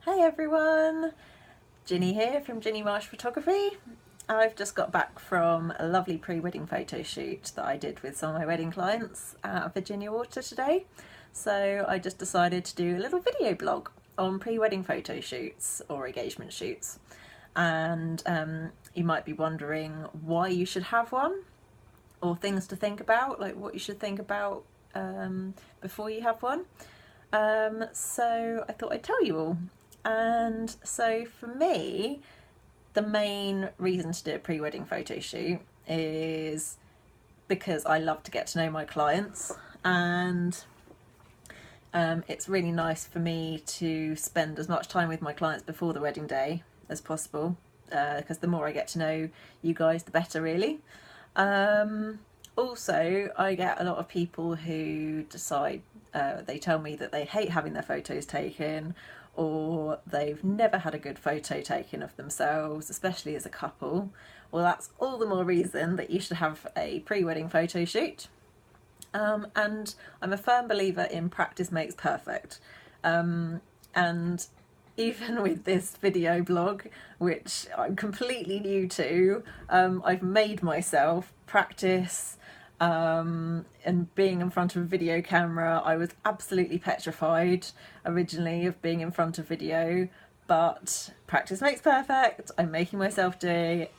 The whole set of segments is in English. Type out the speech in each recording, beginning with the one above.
Hey everyone, Ginny here from Ginny Marsh Photography. I've just got back from a lovely pre-wedding photo shoot that I did with some of my wedding clients at Virginia Water today. So I just decided to do a little video blog on pre-wedding photo shoots or engagement shoots. And you might be wondering why you should have one, or things to think about, like what you should think about before you have one. So I thought I'd tell you all. And so for me, the main reason to do a pre-wedding photo shoot is because I love to get to know my clients, and it's really nice for me to spend as much time with my clients before the wedding day as possible, because the more I get to know you guys, the better, really. Also, I get a lot of people who decide, they tell me that they hate having their photos taken, or they've never had a good photo taken of themselves, especially as a couple. Well, that's all the more reason that you should have a pre-wedding photo shoot. And I'm a firm believer in practice makes perfect. And even with this video blog, which I'm completely new to, I've made myself practice, and being in front of a video camera. I was absolutely petrified originally of being in front of video, but practice makes perfect. I'm making myself do it,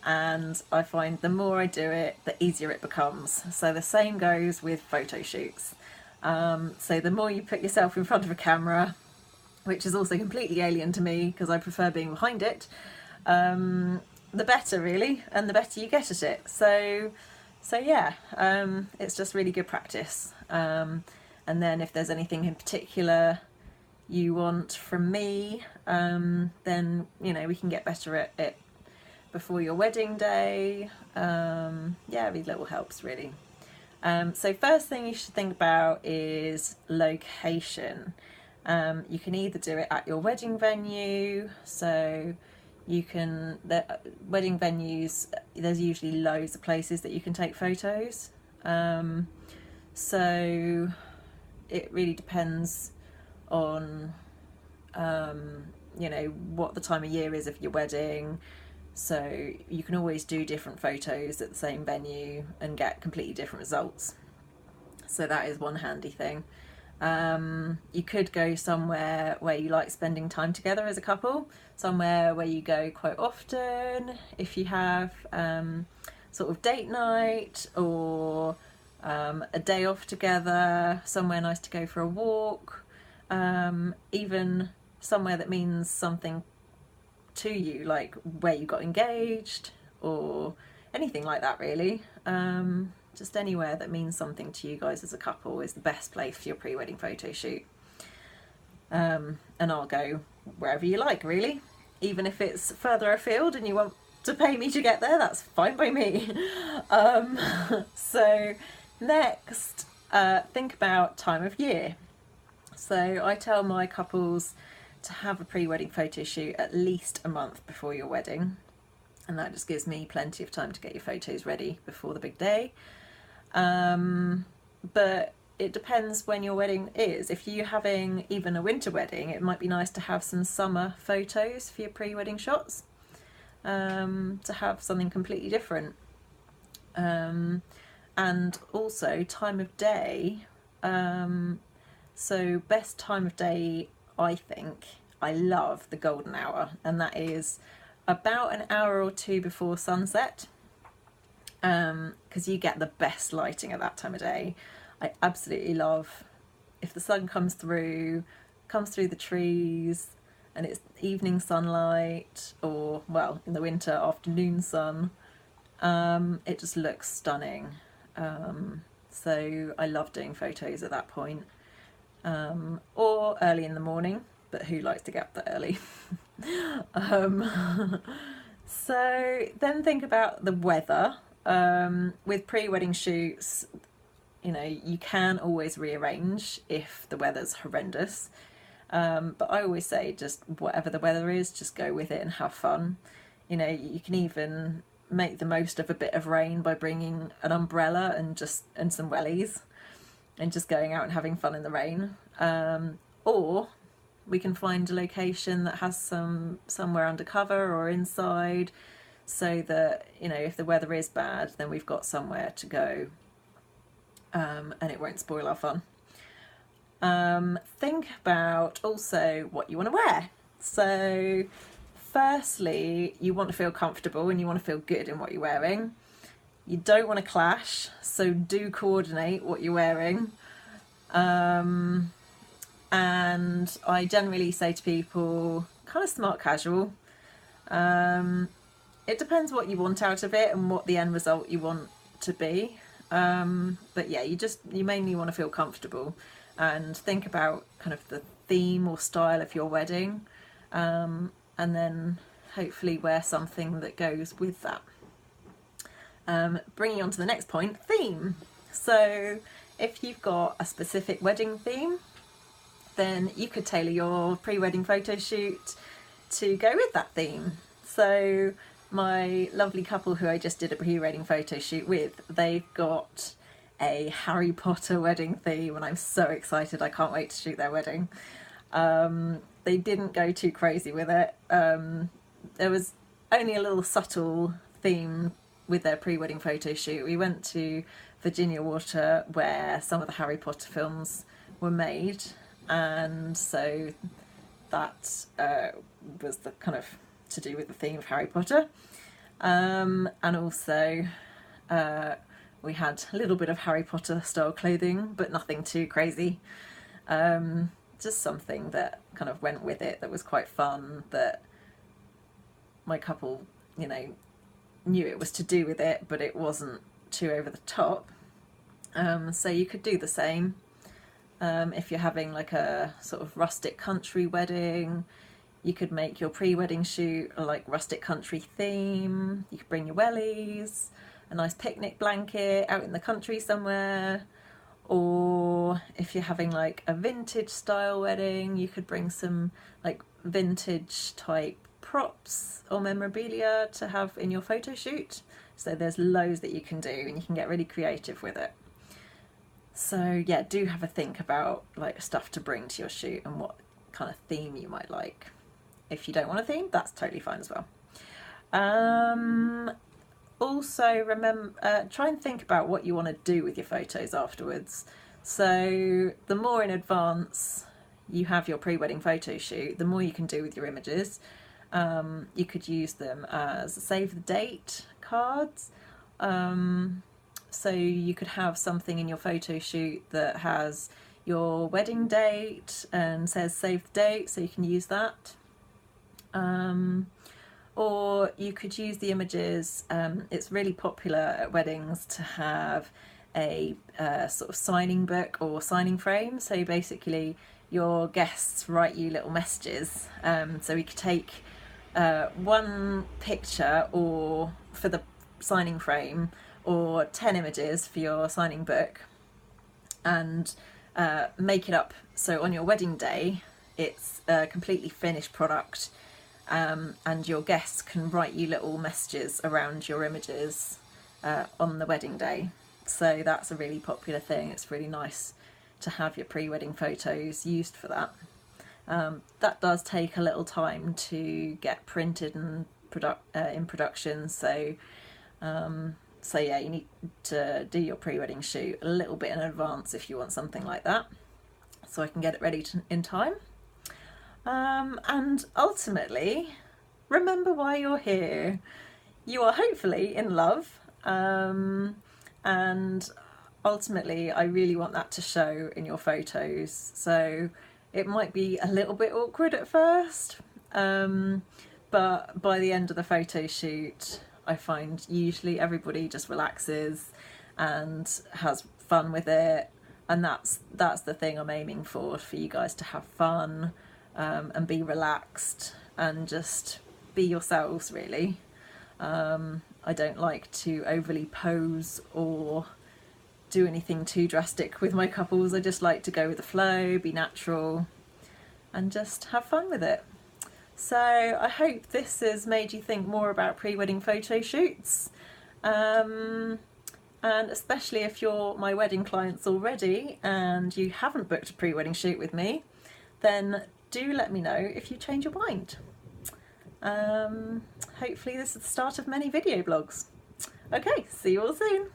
and I find the more I do it, the easier it becomes. So the same goes with photo shoots. So the more you put yourself in front of a camera, which is also completely alien to me because I prefer being behind it, the better, really, and the better you get at it. So yeah, it's just really good practice. And then if there's anything in particular you want from me, then we can get better at it before your wedding day. Yeah, these little helps, really. So first thing you should think about is location. You can either do it at your wedding venue, so you can, the wedding venues, there's usually loads of places that you can take photos. So it really depends on what the time of year is of your wedding. So you can always do different photos at the same venue and get completely different results. So that is one handy thing. You could go somewhere where you like spending time together as a couple, somewhere where you go quite often if you have sort of date night, or a day off together, somewhere nice to go for a walk, even somewhere that means something to you, like where you got engaged or anything like that, really. Just anywhere that means something to you guys as a couple is the best place for your pre-wedding photo shoot. And I'll go wherever you like, really. Even if it's further afield and you want to pay me to get there, that's fine by me. So next, think about time of year. So I tell my couples to have a pre-wedding photo shoot at least a month before your wedding. And that just gives me plenty of time to get your photos ready before the big day. But it depends when your wedding is. If you're having even a winter wedding, it might be nice to have some summer photos for your pre-wedding shots, to have something completely different. And also time of day. So best time of day, I think, I love the golden hour, and that is about an hour or two before sunset, because you get the best lighting at that time of day. I absolutely love if the sun comes through the trees and it's evening sunlight, or, well, in the winter, afternoon sun. It just looks stunning. So I love doing photos at that point, or early in the morning, but who likes to get up that early? So then think about the weather. With pre-wedding shoots, you can always rearrange if the weather's horrendous. But I always say, just whatever the weather is, just go with it and have fun. You can even make the most of a bit of rain by bringing an umbrella and some wellies, and just going out and having fun in the rain. Or we can find a location that has somewhere undercover or inside, so that, you know, if the weather is bad, then we've got somewhere to go, and it won't spoil our fun. Think about also what you want to wear. So firstly, you want to feel comfortable and you want to feel good in what you're wearing. You don't want to clash, so do coordinate what you're wearing. And I generally say to people, kind of smart casual. It depends what you want out of it and what the end result you want to be. But yeah, you mainly want to feel comfortable and think about kind of the theme or style of your wedding, and then hopefully wear something that goes with that. Bringing on to the next point, theme. So if you've got a specific wedding theme, then you could tailor your pre-wedding photo shoot to go with that theme. So my lovely couple who I just did a pre-wedding photo shoot with, they've got a Harry Potter wedding theme, and I'm so excited. I can't wait to shoot their wedding. They didn't go too crazy with it. There was only a little subtle theme with their pre-wedding photo shoot. We went to Virginia Water, where some of the Harry Potter films were made, and so that was the kind of to do with the theme of Harry Potter. And also we had a little bit of Harry Potter style clothing, but nothing too crazy. Just something that kind of went with it, that was quite fun, that my couple, you know, knew it was to do with it, but it wasn't too over the top. So you could do the same. If you're having like a sort of rustic country wedding, you could make your pre-wedding shoot a like rustic country theme. You could bring your wellies, a nice picnic blanket out in the country somewhere. Or if you're having like a vintage style wedding, you could bring some like vintage type props or memorabilia to have in your photo shoot. So there's loads that you can do, and you can get really creative with it. So yeah, do have a think about like stuff to bring to your shoot and what kind of theme you might like. If you don't want a theme, that's totally fine as well. Also remember, try and think about what you want to do with your photos afterwards. So the more in advance you have your pre-wedding photo shoot, the more you can do with your images. You could use them as save the date cards. So you could have something in your photo shoot that has your wedding date and says save the date, so you can use that. Or you could use the images. It's really popular at weddings to have a sort of signing book or signing frame. So basically your guests write you little messages. So we could take one picture or for the signing frame, or 10 images for your signing book, and make it up so on your wedding day it's a completely finished product, and your guests can write you little messages around your images on the wedding day. So that's a really popular thing. It's really nice to have your pre-wedding photos used for that. That does take a little time to get printed and in production, so yeah, you need to do your pre-wedding shoot a little bit in advance if you want something like that, so I can get it ready in time. And ultimately, remember why you're here. You are hopefully in love, and ultimately I really want that to show in your photos. So it might be a little bit awkward at first, but by the end of the photo shoot, I find usually everybody just relaxes and has fun with it, and that's the thing I'm aiming for you guys to have fun, and be relaxed and just be yourselves, really. I don't like to overly pose or do anything too drastic with my couples. I just like to go with the flow, be natural, and just have fun with it. So I hope this has made you think more about pre-wedding photo shoots, and especially if you're my wedding clients already and you haven't booked a pre-wedding shoot with me, then do let me know if you change your mind. Hopefully this is the start of many video blogs. Okay, see you all soon.